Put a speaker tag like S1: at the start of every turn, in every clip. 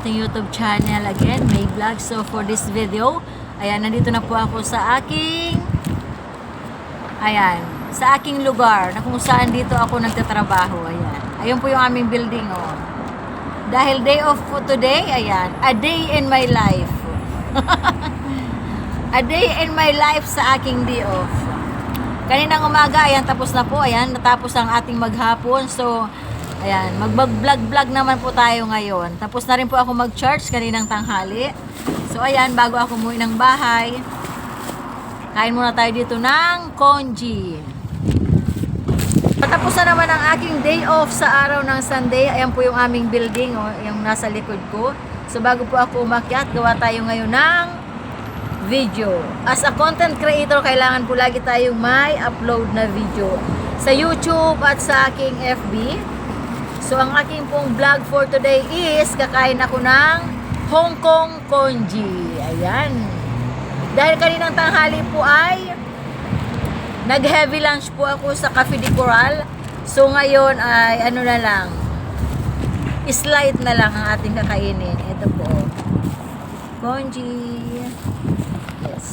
S1: Ating YouTube channel again, May Vlog. So for this video, ayan, nandito na po ako sa aking lugar na kung saan dito ako nagtatrabaho. Ayan. Ayun po yung aming building, oh. Dahil day off po today, ayan, a day in my life. A day in my life sa aking day off. Kaninang umaga, ayan, tapos na po. Ayan, natapos ang ating maghapon. So, ayan, mag-vlog naman po tayo ngayon. Tapos na rin po ako mag-church kaninang tanghali. So, ayan, bago ako umuwi ng bahay, kain muna tayo dito ng congee. Patapos na naman ang aking day off sa araw ng Sunday. Ayan po yung aming building, oh, yung nasa likod ko. So, bago po ako umakyat, gawa tayo ngayon ng video. As a content creator, kailangan po lagi tayong may upload na video sa YouTube at sa aking FB. So, ang aking pong vlog for today is kakain ako ng Hong Kong congee. Ayan. Dahil kaninang tanghali po ay nag-heavy lunch po ako sa Cafe de Coral. So, ngayon ay ano na lang, slight na lang ang ating kakainin. Ito po. Congee. Yes.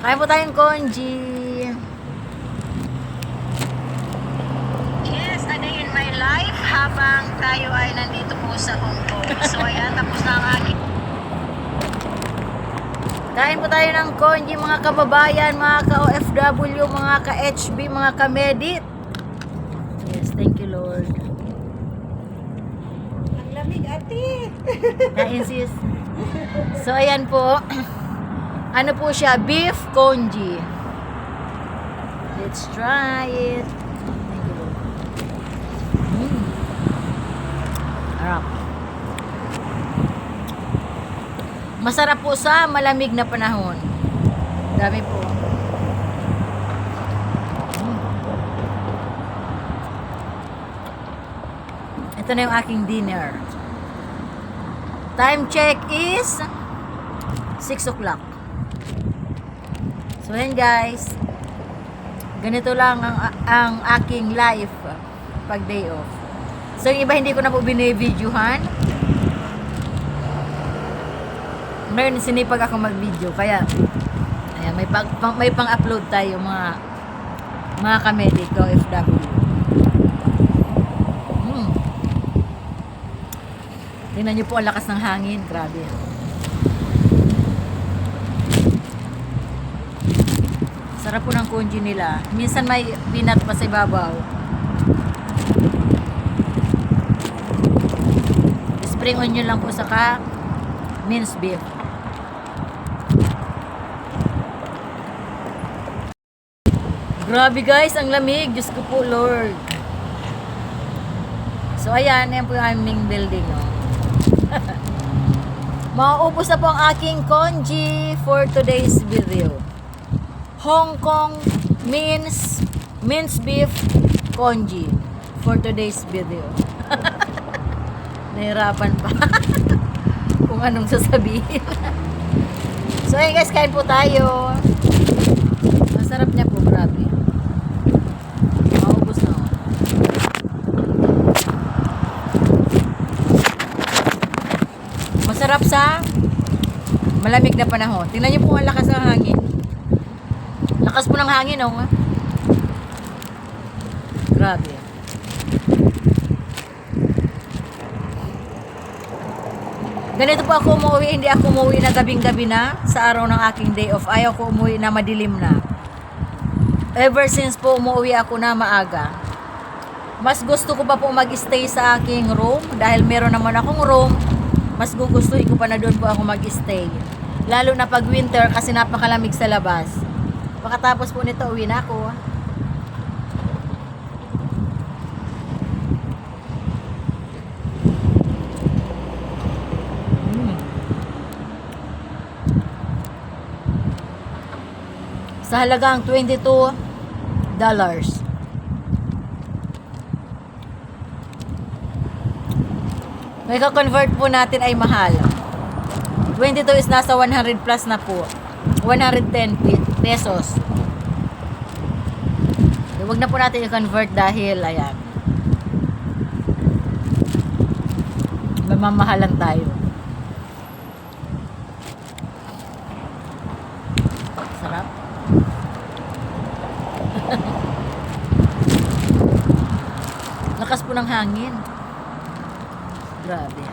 S1: Kain po tayong congee. A day in my life habang tayo ay nandito po sa Hong Kong. So ayan, tapos na ang aking. Kain po tayo ng congee, mga kababayan, mga ka-OFW, mga ka-HB, mga ka-medit. Yes, thank you Lord.
S2: Ang lamig, ate.
S1: Kain sis. So ayan po. Ano po siya? Beef congee. Let's try it. Masarap po sa malamig na panahon. Dami po. Ito na yung aking dinner. Time check is 6 o'clock. So yan guys. Ganito lang ang aking life pag day off. So yung iba hindi ko na po binibidyohan. Ngayon sinipag ako mag-video kaya ayan, may pang-upload tayo mga ka-medic OFW. Tingnan niyo po ang lakas ng hangin, grabe. Sarap po ng congee nila. Minsan may peanut pa sa ibabaw. Spring onion lang po saka minced beef. Grabe guys, ang lamig. Diyos ko po, Lord. So ayan, yan po yung aming building. Oh. Mauubos na po ang aking congee for today's video. Hong Kong minced beef congee for today's video. Nahirapan pa kung anong sasabihin. So ayun guys, kain po tayo. Masarap niya po, grabe. Maubos na. Masarap sa malamig na panahon. Tingnan niyo po ang lakas ng hangin. Lakas po ng hangin, oh. Grabe. Ganito po ako umuwi, hindi ako umuwi na gabing-gabi na sa araw ng aking day off. Ayaw ko umuwi na madilim na. Ever since po umuwi ako na maaga. Mas gusto ko pa po mag-stay sa aking room dahil meron naman akong room. Mas gugustuhin ko pa na doon po ako mag-stay. Lalo na pag winter kasi napakalamig sa labas. Pagkatapos po nito, uwi na ako. Sa halagang $22. May ka-convert po natin ay mahal. 22 is nasa 100 plus na po. 110 pesos. Huwag na po natin i-convert dahil ayan. Mamamahalan tayo. Sarap. Lakas po ng hangin. Grabe.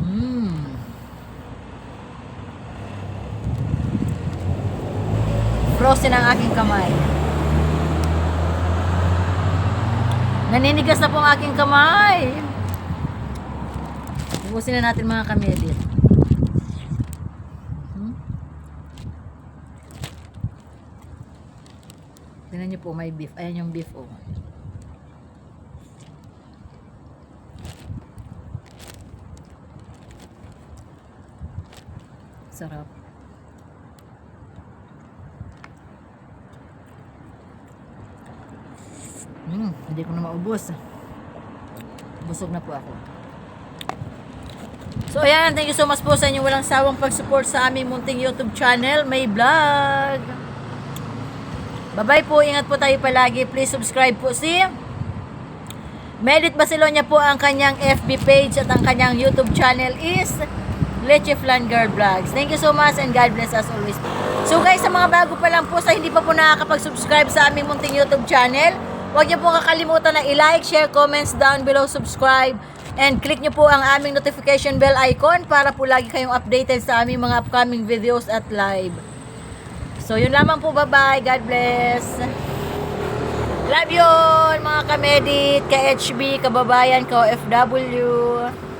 S1: Mm. Frozen ang aking kamay. Naninigas na po ang aking kamay. Ubusin na natin mga kamedit. Tingnan niyo po, may beef. Ayan yung beef, oh. Sarap. Hindi ko na maubos. Busog na po ako. So ayan, thank you so much po sa inyong walang sawang pag-support sa aming munting YouTube channel, May Vlog. Bye-bye po, ingat po tayo palagi. Please subscribe po si Medit Basilonia po ang kanyang FB page at ang kanyang YouTube channel is Leche Flan Girl Vlogs. Thank you so much and God bless us always. So guys, sa mga bago pa lang po, sa hindi pa po nakakapag-subscribe sa aming munting YouTube channel, huwag niyo po kakalimutan na i-like, share, comments down below, subscribe, and click niyo po ang aming notification bell icon para po lagi kayong updated sa aming mga upcoming videos at live. So yun lamang po, bye-bye, God bless. Love you all, mga kamedit, ka-HB, kababayan, ka-OFW.